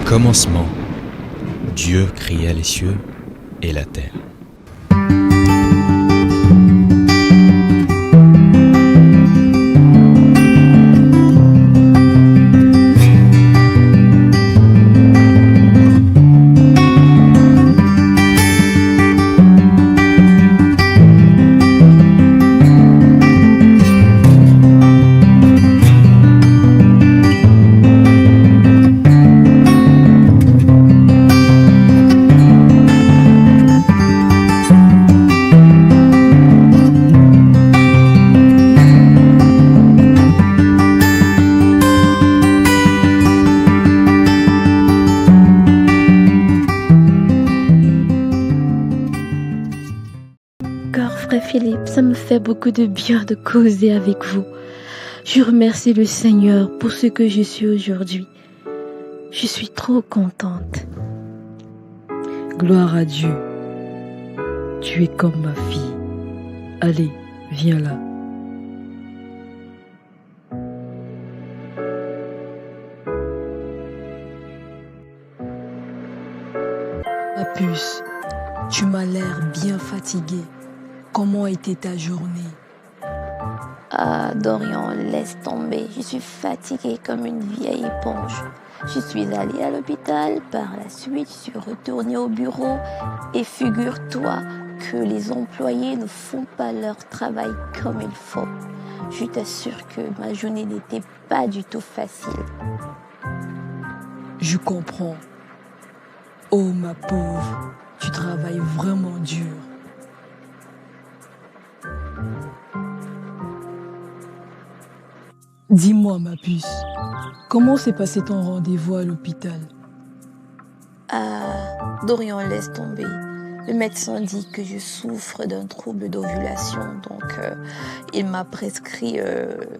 commencement, Dieu créa les cieux et la terre. Frère Philippe, ça me fait beaucoup de bien de causer avec vous. Je remercie le Seigneur pour ce que je suis aujourd'hui. Je suis trop contente. Gloire à Dieu. Tu es comme ma fille. Allez, viens là. Ma puce, tu m'as l'air bien fatiguée. Comment était ta journée? Ah, Dorian, laisse tomber. Je suis fatiguée comme une vieille éponge. Je suis allée à l'hôpital. Par la suite, je suis retournée au bureau. Et figure-toi que les employés ne font pas leur travail comme il faut. Je t'assure que ma journée n'était pas du tout facile. Je comprends. Oh, ma pauvre, tu travailles vraiment dur. Dis-moi, ma puce, comment s'est passé ton rendez-vous à l'hôpital? Ah, Dorian, laisse tomber. Le médecin dit que je souffre d'un trouble d'ovulation, donc il m'a prescrit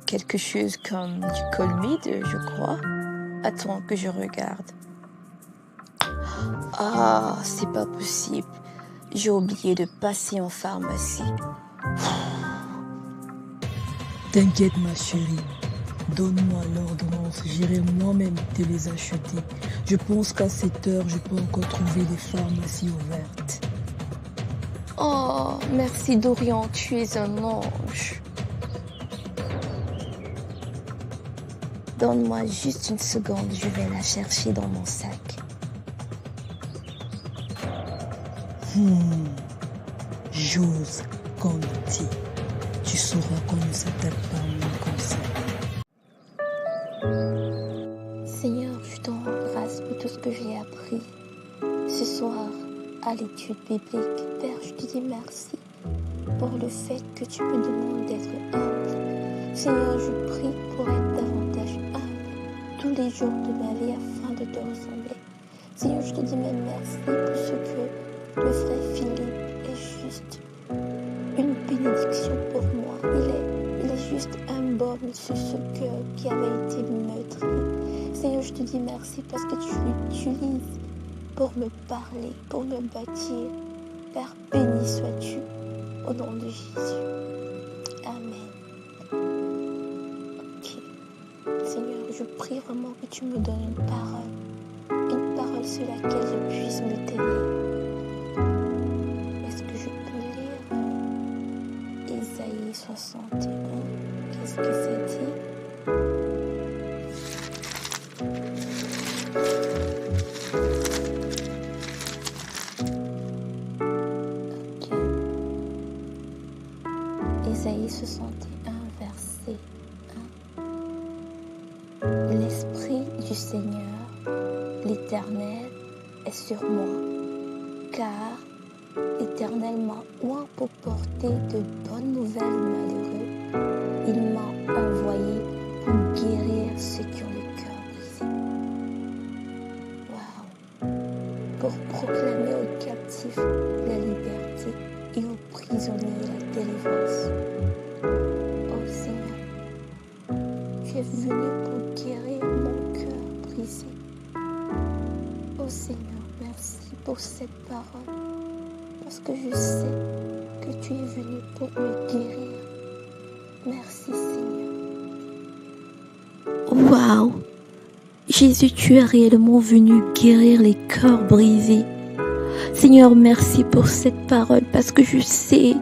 quelque chose comme du Colmid, je crois. Attends que je regarde. Ah, c'est pas possible. J'ai oublié de passer en pharmacie. T'inquiète, ma chérie. Donne-moi l'ordonnance, j'irai moi-même te les acheter. Je pense qu'à cette heure, je peux encore trouver des pharmacies ouvertes. Oh, merci Dorian, tu es un ange. Donne-moi juste une seconde, je vais la chercher dans mon sac. J'ose compter. Tu sauras qu'on ne s'attaque pas à moi comme ça. Seigneur, je t'en rends grâce pour tout ce que j'ai appris ce soir à l'étude biblique. Père, je te dis merci pour le fait que tu me demandes d'être humble. Seigneur, je prie pour être davantage humble tous les jours de ma vie afin de te ressembler. Seigneur, je te dis même merci pour ce que le frère Philippe est juste une bénédiction pour moi. Il est juste un baume sur ce cœur qui avait été meurtri. Seigneur, je te dis merci parce que tu l'utilises pour me parler, pour me bâtir. Père, béni sois-tu au nom de Jésus. Amen. Ok. Seigneur, je prie vraiment que tu me donnes une parole sur laquelle je puisse me tenir. Est-ce que je peux lire Ésaïe 61? Qu'est-ce que ça dit? Ok. Ésaïe 61, verset 1. L'Esprit du Seigneur, l'Éternel, est sur moi, car l'Éternel m'a oint pour porter de bonnes nouvelles aux malheureux. Il m'a envoyé pour guérir ceux qui ont le cœur brisé. Waouh! Pour proclamer aux captifs la liberté et aux prisonniers la délivrance. Oh Seigneur, tu es venu pour guérir mon cœur brisé. Oh Seigneur, merci pour cette parole. Parce que je sais que tu es venu pour me guérir. Merci Seigneur. Waouh! Jésus, tu es réellement venu guérir les cœurs brisés. Seigneur, merci pour cette parole parce que je sais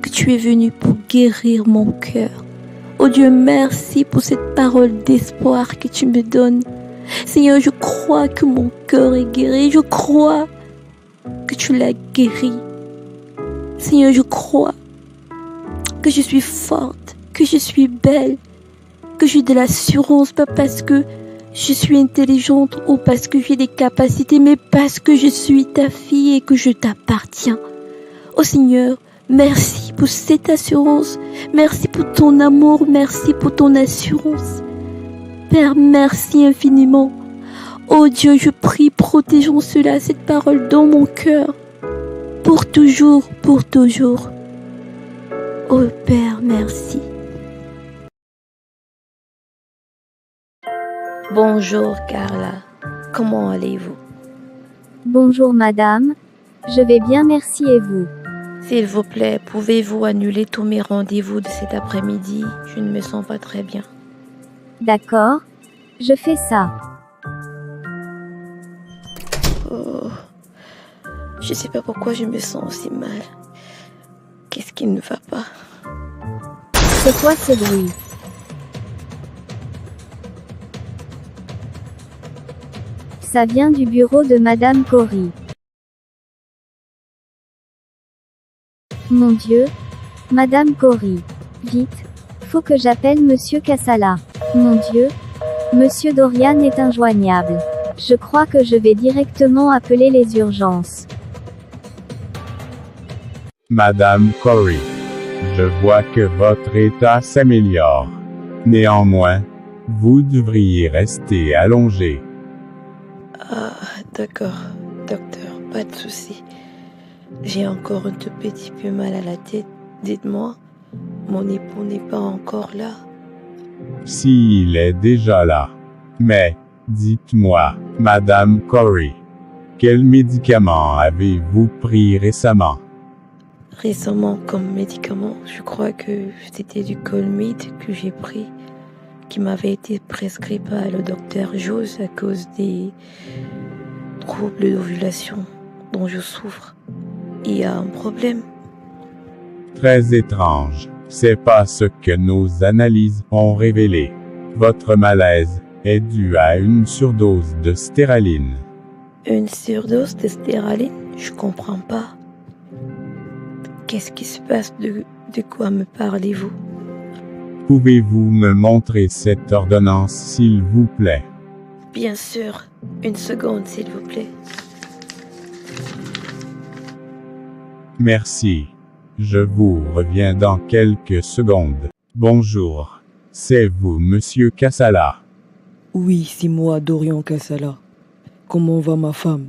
que tu es venu pour guérir mon cœur. Oh Dieu, merci pour cette parole d'espoir que tu me donnes. Seigneur, je crois que mon cœur est guéri. Je crois que tu l'as guéri. Seigneur, je crois que je suis forte, que je suis belle, que j'ai de l'assurance, pas parce que je suis intelligente ou parce que j'ai des capacités, mais parce que je suis ta fille et que je t'appartiens. Oh Seigneur, merci pour cette assurance. Merci pour ton amour. Merci pour ton assurance. Père, merci infiniment. Oh Dieu, je prie, protégeons cela, cette parole dans mon cœur. Pour toujours, pour toujours. Oh Père, merci. Bonjour Carla, comment allez-vous? Bonjour madame, je vais bien merci et vous? S'il vous plaît, pouvez-vous annuler tous mes rendez-vous de cet après-midi? Je ne me sens pas très bien. D'accord, je fais ça. Oh, je sais pas pourquoi je me sens aussi mal. Qu'est-ce qui ne va pas? C'est quoi ce bruit? Ça vient du bureau de Madame Cory. Mon Dieu, Madame Cory. Vite, faut que j'appelle Monsieur Kassala. Mon Dieu, Monsieur Dorian est injoignable. Je crois que je vais directement appeler les urgences. Madame Cory, je vois que votre état s'améliore. Néanmoins, vous devriez rester allongé. Ah, d'accord, docteur, pas de souci. J'ai encore un tout petit peu mal à la tête. Dites-moi, mon époux n'est pas encore là? S'il est déjà là. Mais, dites-moi, Madame Cory, quel médicament avez-vous pris récemment? Récemment, comme médicament, je crois que c'était du Colmid que j'ai pris, qui m'avait été prescrit par le docteur Jose à cause des troubles d'ovulation dont je souffre. Il y a un problème. Très étrange. C'est pas ce que nos analyses ont révélé. Votre malaise est dû à une surdose de stéraline. Une surdose de stéraline? Je comprends pas. Qu'est-ce qui se passe? De quoi me parlez-vous? Pouvez-vous me montrer cette ordonnance, s'il vous plaît? Bien sûr. Une seconde, s'il vous plaît. Merci. Je vous reviens dans quelques secondes. Bonjour. C'est vous, Monsieur Kassala? Oui, c'est moi, Dorian Kassala. Comment va ma femme?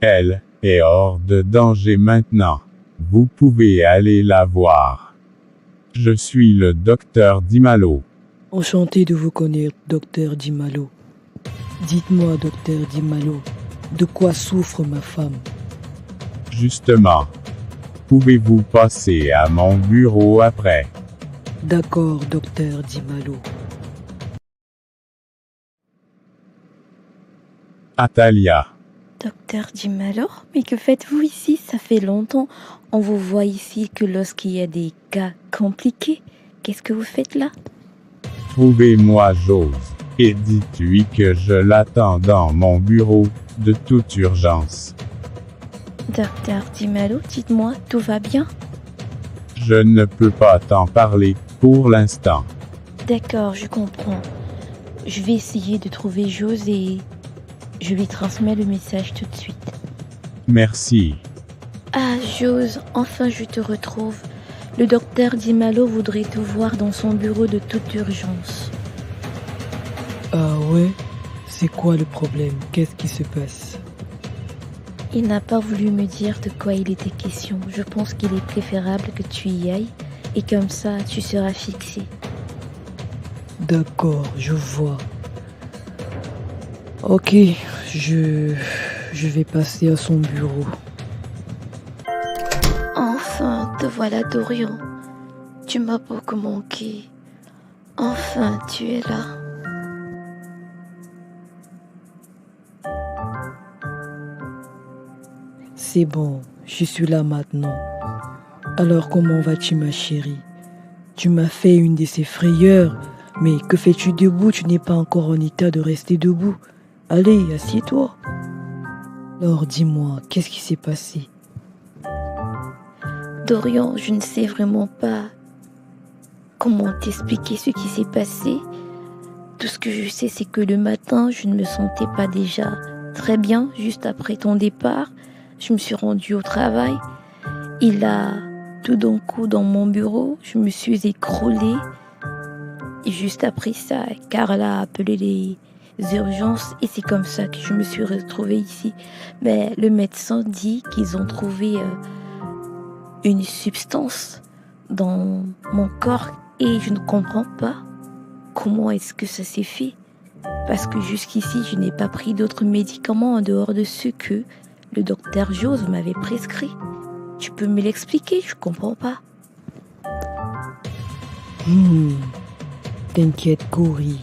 Elle est hors de danger maintenant. Vous pouvez aller la voir. Je suis le docteur Dimalo. Enchanté de vous connaître, docteur Dimalo. Dites-moi, docteur Dimalo, de quoi souffre ma femme? Justement. Pouvez-vous passer à mon bureau après? D'accord, docteur Dimalo. Atalia. Docteur Dimalo, mais que faites-vous ici? Ça fait longtemps. On vous voit ici que lorsqu'il y a des cas compliqués. Qu'est-ce que vous faites là? Trouvez-moi Jose, et dites-lui que je l'attends dans mon bureau, de toute urgence. Docteur Dimalo, dites-moi, tout va bien? Je ne peux pas t'en parler, pour l'instant. D'accord, je comprends. Je vais essayer de trouver Jose et je lui transmets le message tout de suite. Merci. Ah, Jose, enfin je te retrouve. Le docteur Dimalo voudrait te voir dans son bureau de toute urgence. Ah ouais? C'est quoi le problème? Qu'est-ce qui se passe? Il n'a pas voulu me dire de quoi il était question. Je pense qu'il est préférable que tu y ailles et comme ça tu seras fixé. D'accord, je vois. Ok, je vais passer à son bureau. Enfin, te voilà Dorian. Tu m'as beaucoup manqué. Enfin, tu es là. C'est bon, je suis là maintenant. Alors comment vas-tu ma chérie? Tu m'as fait une de ces frayeurs, mais que fais-tu debout? Tu n'es pas encore en état de rester debout. Allez, assieds-toi. Alors dis-moi, qu'est-ce qui s'est passé? Dorian, je ne sais vraiment pas comment t'expliquer ce qui s'est passé. Tout ce que je sais, c'est que le matin, je ne me sentais pas déjà très bien. Juste après ton départ, je me suis rendue au travail. Il a tout d'un coup dans mon bureau, je me suis écroulée. Et juste après ça, Carla a appelé les urgences et c'est comme ça que je me suis retrouvée ici. Mais le médecin dit qu'ils ont trouvé une substance dans mon corps et je ne comprends pas comment est-ce que ça s'est fait. Parce que jusqu'ici, je n'ai pas pris d'autres médicaments en dehors de ceux que le docteur Jose m'avait prescrit. Tu peux me l'expliquer? Je comprends pas. T'inquiète, Corey.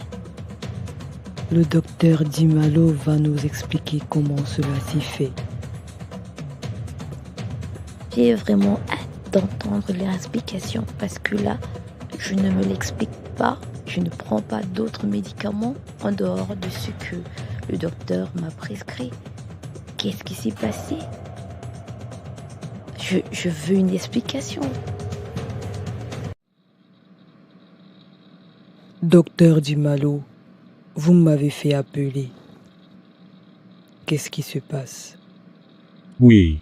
Le docteur Dimalo va nous expliquer comment cela s'est fait. J'ai vraiment hâte d'entendre les explications parce que là, je ne me l'explique pas. Je ne prends pas d'autres médicaments en dehors de ce que le docteur m'a prescrit. Qu'est-ce qui s'est passé? Je veux une explication. Docteur Dimalo, vous m'avez fait appeler. Qu'est-ce qui se passe? Oui.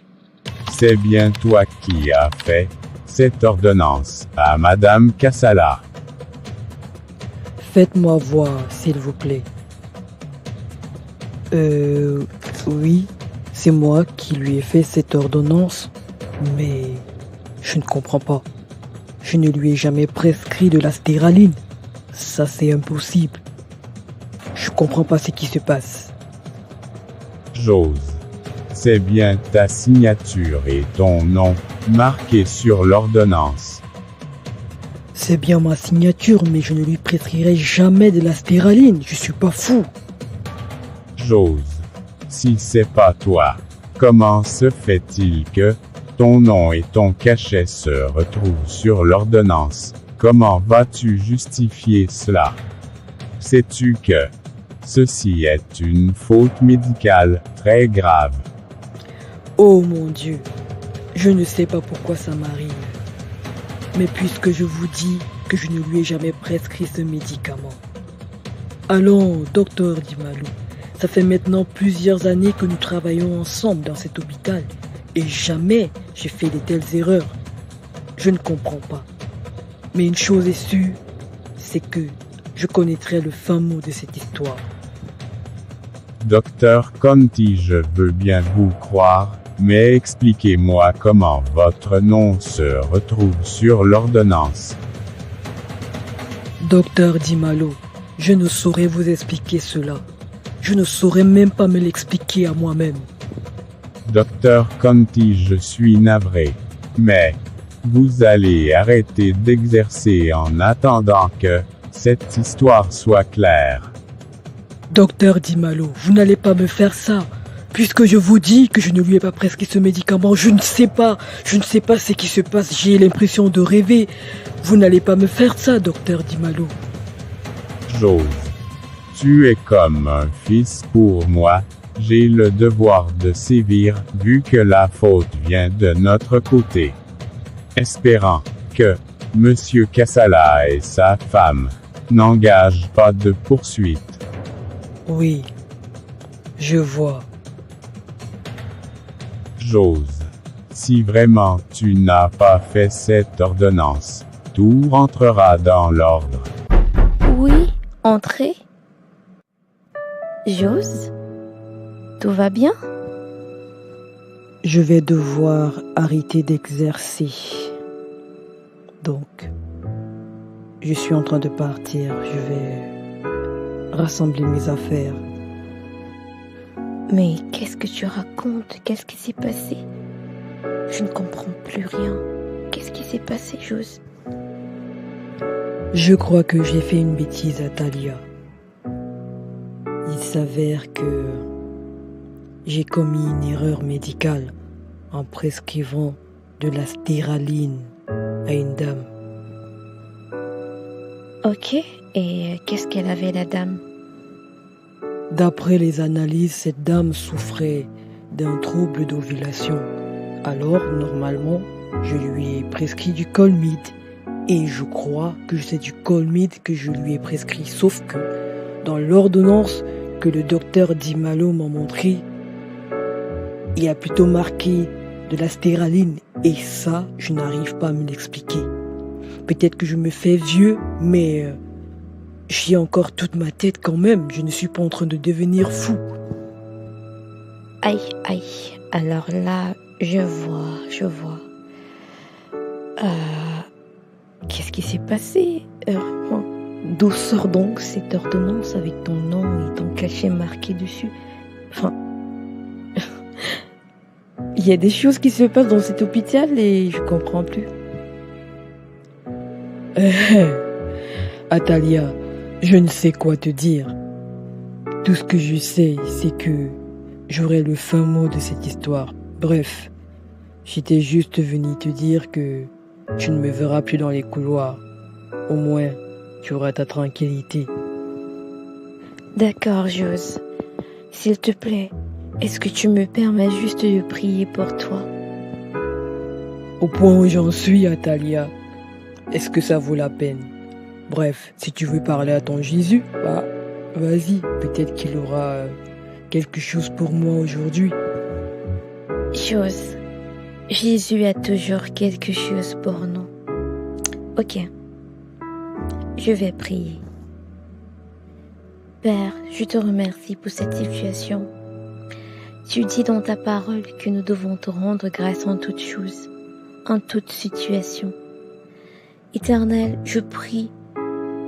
C'est bien toi qui as fait cette ordonnance à Madame Kassala. Faites-moi voir, s'il vous plaît. Oui, c'est moi qui lui ai fait cette ordonnance, mais je ne comprends pas. Je ne lui ai jamais prescrit de la stéraline. Ça, c'est impossible. Je comprends pas ce qui se passe. Jose, c'est bien ta signature et ton nom marqués sur l'ordonnance. C'est bien ma signature, mais je ne lui prescrirai jamais de la stéraline. Je suis pas fou. Jose, si c'est pas toi, comment se fait-il que ton nom et ton cachet se retrouvent sur l'ordonnance? Comment vas-tu justifier cela? Sais-tu que ceci est une faute médicale très grave? Oh mon Dieu, je ne sais pas pourquoi ça m'arrive. Mais puisque je vous dis que je ne lui ai jamais prescrit ce médicament. Allons, docteur Dimalo, ça fait maintenant plusieurs années que nous travaillons ensemble dans cet hôpital et jamais j'ai fait de telles erreurs. Je ne comprends pas. Mais une chose est sûre, c'est que je connaîtrai le fin mot de cette histoire. Docteur Conti, je veux bien vous croire, mais expliquez-moi comment votre nom se retrouve sur l'ordonnance. Docteur Dimalo, je ne saurais vous expliquer cela. Je ne saurais même pas me l'expliquer à moi-même. Docteur Conti, je suis navré, mais vous allez arrêter d'exercer en attendant que cette histoire soit claire. Docteur Dimalo, vous n'allez pas me faire ça. Puisque je vous dis que je ne lui ai pas prescrit ce médicament, je ne sais pas ce qui se passe, j'ai l'impression de rêver. Vous n'allez pas me faire ça, docteur Dimalo. Jose, tu es comme un fils pour moi, j'ai le devoir de sévir, vu que la faute vient de notre côté. Espérant que Monsieur Kassala et sa femme n'engagent pas de poursuite. Oui, je vois. Jose, si vraiment tu n'as pas fait cette ordonnance, tout rentrera dans l'ordre. Oui, entrez. Jose, tout va bien? Je vais devoir arrêter d'exercer. Donc, je suis en train de partir. Je vais rassembler mes affaires. Mais qu'est-ce que tu racontes? Qu'est-ce qui s'est passé? Je ne comprends plus rien. Qu'est-ce qui s'est passé, Jose? Je crois que j'ai fait une bêtise à Talia. Il s'avère que j'ai commis une erreur médicale en prescrivant de la stéraline à une dame. Ok, et qu'est-ce qu'elle avait, la dame? D'après les analyses, cette dame souffrait d'un trouble d'ovulation. Alors, normalement, je lui ai prescrit du Colmid. Et je crois que c'est du Colmid que je lui ai prescrit. Sauf que, dans l'ordonnance que le docteur Dimalo m'a montré, il y a plutôt marqué de la stéraline. Et ça, je n'arrive pas à me l'expliquer. Peut-être que je me fais vieux, mais j'y ai encore toute ma tête quand même. Je ne suis pas en train de devenir fou. Aïe, aïe. Alors là, je vois. Qu'est-ce qui s'est passé? D'où sort donc cette ordonnance avec ton nom et ton cachet marqué dessus? Enfin, il y a des choses qui se passent dans cet hôpital et je comprends plus. Atalia, je ne sais quoi te dire. Tout ce que je sais, c'est que j'aurai le fin mot de cette histoire. Bref, j'étais juste venu te dire que tu ne me verras plus dans les couloirs. Au moins, tu auras ta tranquillité. D'accord, Jose. S'il te plaît, est-ce que tu me permets juste de prier pour toi? Au point où j'en suis, Atalia, est-ce que ça vaut la peine? Bref, si tu veux parler à ton Jésus, bah, vas-y, peut-être qu'il aura quelque chose pour moi aujourd'hui. Jose, Jésus a toujours quelque chose pour nous. Ok, je vais prier. Père, je te remercie pour cette situation. Tu dis dans ta parole que nous devons te rendre grâce en toutes choses, en toute situation. Éternel, je prie,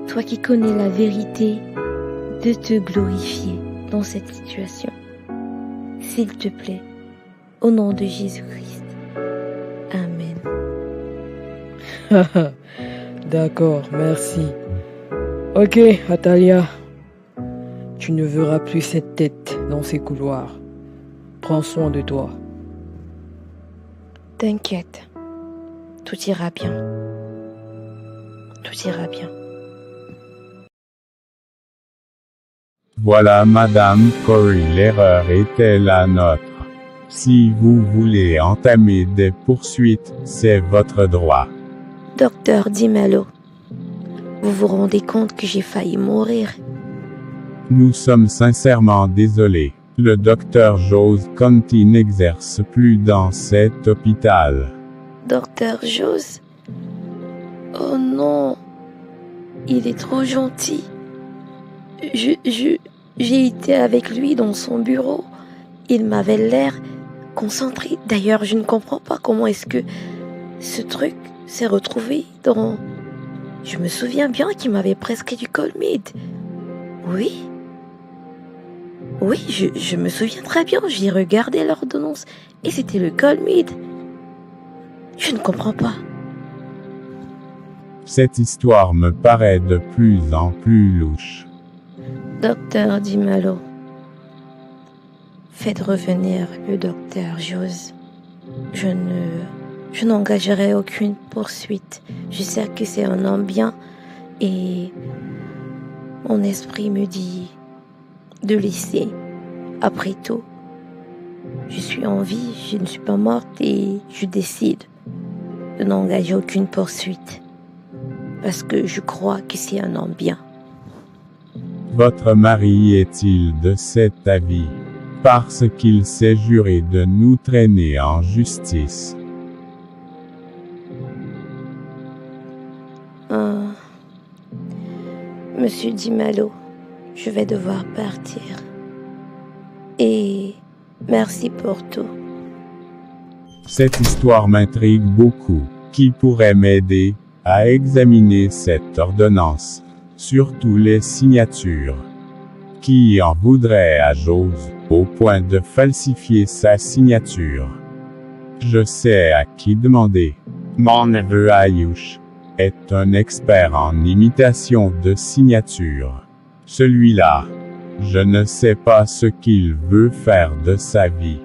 toi qui connais la vérité, de te glorifier dans cette situation. S'il te plaît, au nom de Jésus-Christ. Amen. D'accord, merci. Ok, Atalia, tu ne verras plus cette tête dans ces couloirs. Prends soin de toi. T'inquiète, tout ira bien. Tout ira bien. Voilà Madame Corey, l'erreur était la nôtre. Si vous voulez entamer des poursuites, c'est votre droit. Docteur Dimalo, vous vous rendez compte que j'ai failli mourir? Nous sommes sincèrement désolés. Le docteur Jose Conti n'exerce plus dans cet hôpital. Docteur Jose? Oh non, il est trop gentil. J'ai été avec lui dans son bureau. Il m'avait l'air concentré. D'ailleurs, je ne comprends pas comment est-ce que ce truc s'est retrouvé dans... Je me souviens bien qu'il m'avait prescrit du Colmid. Oui, je me souviens très bien. J'ai regardé l'ordonnance et c'était le Colmid. Je ne comprends pas. Cette histoire me paraît de plus en plus louche. Docteur Dimalo, faites revenir le docteur Jose. Je n'engagerai aucune poursuite. Je sais que c'est un homme bien et mon esprit me dit de laisser. Après tout, je suis en vie, je ne suis pas morte et je décide de n'engager aucune poursuite parce que je crois que c'est un homme bien. Votre mari est-il de cet avis? Parce qu'il s'est juré de nous traîner en justice. Monsieur Dimalo, je vais devoir partir. Et merci pour tout. Cette histoire m'intrigue beaucoup. Qui pourrait m'aider à examiner cette ordonnance? Surtout les signatures. Qui en voudrait à Jose, au point de falsifier sa signature? Je sais à qui demander. Mon neveu Ayush est un expert en imitation de signatures. Celui-là, je ne sais pas ce qu'il veut faire de sa vie.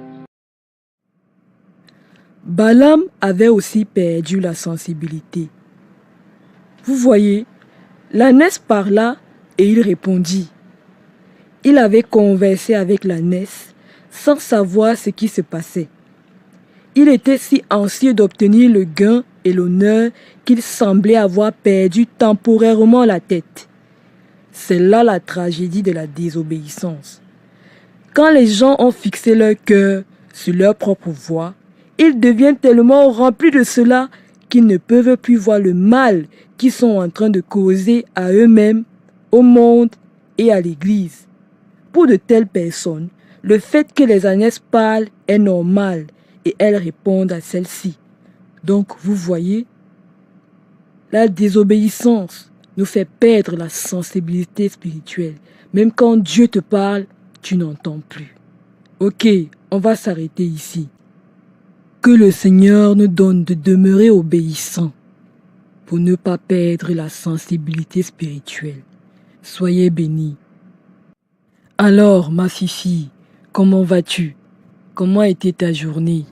Balaam avait aussi perdu la sensibilité. Vous voyez, l'ânesse parla et il répondit. Il avait conversé avec l'ânesse sans savoir ce qui se passait. Il était si anxieux d'obtenir le gain et l'honneur qu'il semblait avoir perdu temporairement la tête. C'est là la tragédie de la désobéissance. Quand les gens ont fixé leur cœur sur leur propre voie, ils deviennent tellement remplis de cela qu'ils ne peuvent plus voir le mal qu'ils sont en train de causer à eux-mêmes, au monde et à l'Église. Pour de telles personnes, le fait que les ânesses parlent est normal et elles répondent à celles-ci. Donc, vous voyez, la désobéissance nous fait perdre la sensibilité spirituelle. Même quand Dieu te parle, tu n'entends plus. Ok, on va s'arrêter ici. Que le Seigneur nous donne de demeurer obéissants pour ne pas perdre la sensibilité spirituelle. Soyez bénis. Alors, ma fifi, comment vas-tu? Comment était ta journée?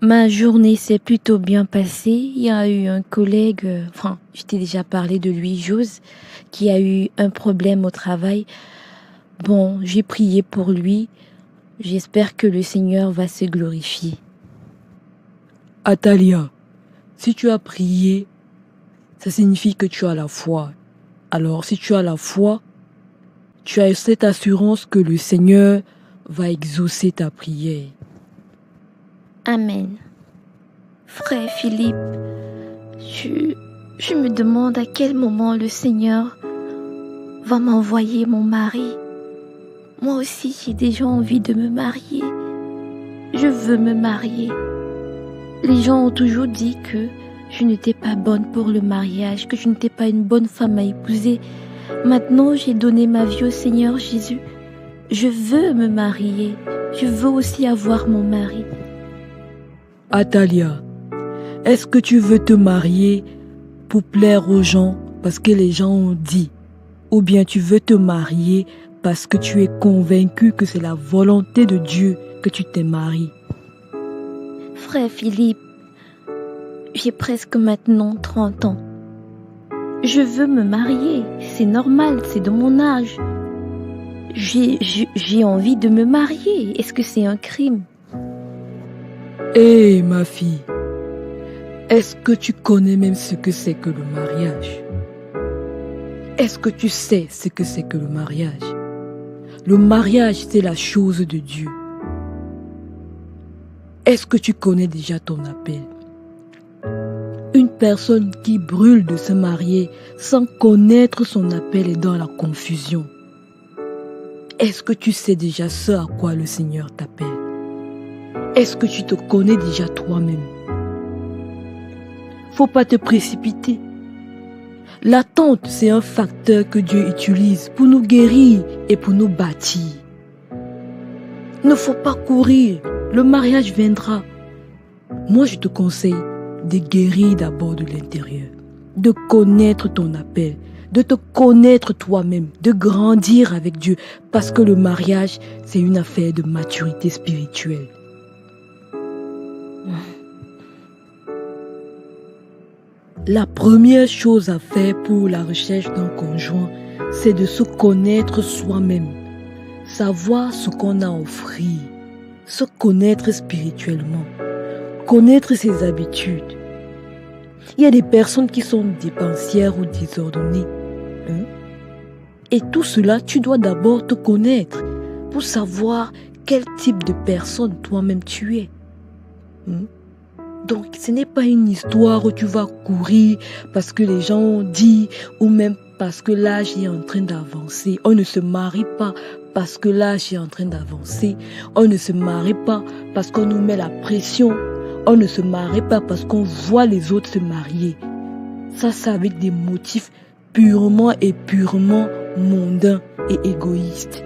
Ma journée s'est plutôt bien passée. Il y a eu un collègue, je t'ai déjà parlé de lui, Jose, qui a eu un problème au travail. Bon, j'ai prié pour lui. J'espère que le Seigneur va se glorifier. Atalia, si tu as prié, ça signifie que tu as la foi. Alors, si tu as la foi, tu as cette assurance que le Seigneur va exaucer ta prière. Amen. Frère Philippe, je me demande à quel moment le Seigneur va m'envoyer mon mari. Moi aussi, j'ai déjà envie de me marier. Je veux me marier. Les gens ont toujours dit que je n'étais pas bonne pour le mariage, que je n'étais pas une bonne femme à épouser. Maintenant, j'ai donné ma vie au Seigneur Jésus. Je veux me marier. Je veux aussi avoir mon mari. Atalia, est-ce que tu veux te marier pour plaire aux gens parce que les gens ont dit, ou bien tu veux te marier parce que tu es convaincu que c'est la volonté de Dieu que tu t'es marié? Frère Philippe, j'ai presque maintenant 30 ans. Je veux me marier, c'est normal, c'est de mon âge. J'ai envie de me marier. Est-ce que c'est un crime? Hé, ma fille, est-ce que tu connais même ce que c'est que le mariage? Est-ce que tu sais ce que c'est que le mariage? Le mariage, c'est la chose de Dieu. Est-ce que tu connais déjà ton appel? Une personne qui brûle de se marier sans connaître son appel est dans la confusion. Est-ce que tu sais déjà ce à quoi le Seigneur t'appelle? Est-ce que tu te connais déjà toi-même? Faut pas te précipiter. L'attente, c'est un facteur que Dieu utilise pour nous guérir et pour nous bâtir. Il ne faut pas courir. Le mariage viendra. Moi, je te conseille de guérir d'abord de l'intérieur, de connaître ton appel, de te connaître toi-même, de grandir avec Dieu, parce que le mariage, c'est une affaire de maturité spirituelle. La première chose à faire pour la recherche d'un conjoint, c'est de se connaître soi-même, savoir ce qu'on a à offrir, se connaître spirituellement, connaître ses habitudes. Il y a des personnes qui sont dépensières ou désordonnées. Et tout cela, tu dois d'abord te connaître pour savoir quel type de personne toi-même tu es. Donc, ce n'est pas une histoire où tu vas courir parce que les gens ont dit ou même parce que l'âge est en train d'avancer. On ne se marie pas parce que l'âge est en train d'avancer. On ne se marie pas parce qu'on nous met la pression. On ne se marie pas parce qu'on voit les autres se marier. Ça, c'est avec des motifs purement et purement mondains et égoïstes.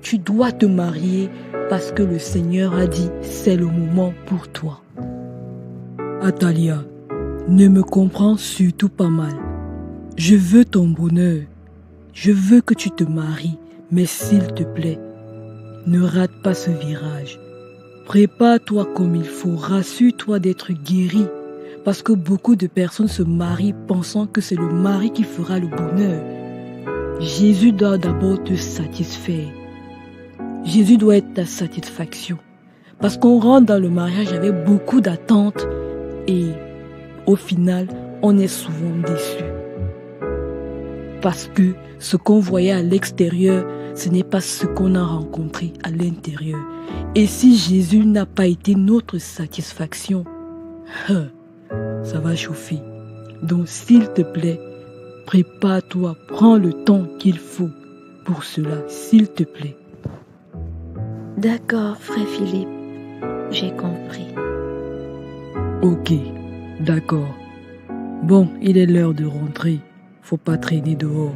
Tu dois te marier parce que le Seigneur a dit c'est le moment pour toi. Atalia, ne me comprends surtout pas mal. Je veux ton bonheur. Je veux que tu te maries, mais s'il te plaît, ne rate pas ce virage. Prépare-toi comme il faut, rassure-toi d'être guéri. Parce que beaucoup de personnes se marient pensant que c'est le mari qui fera le bonheur. Jésus doit d'abord te satisfaire. Jésus doit être ta satisfaction. Parce qu'on rentre dans le mariage avec beaucoup d'attentes et au final, on est souvent déçu. Parce que ce qu'on voyait à l'extérieur, ce n'est pas ce qu'on a rencontré à l'intérieur. Et si Jésus n'a pas été notre satisfaction, ça va chauffer. Donc s'il te plaît, prépare-toi, prends le temps qu'il faut pour cela, s'il te plaît. D'accord, frère Philippe, j'ai compris. Ok, d'accord. Bon, il est l'heure de rentrer. Faut pas traîner dehors.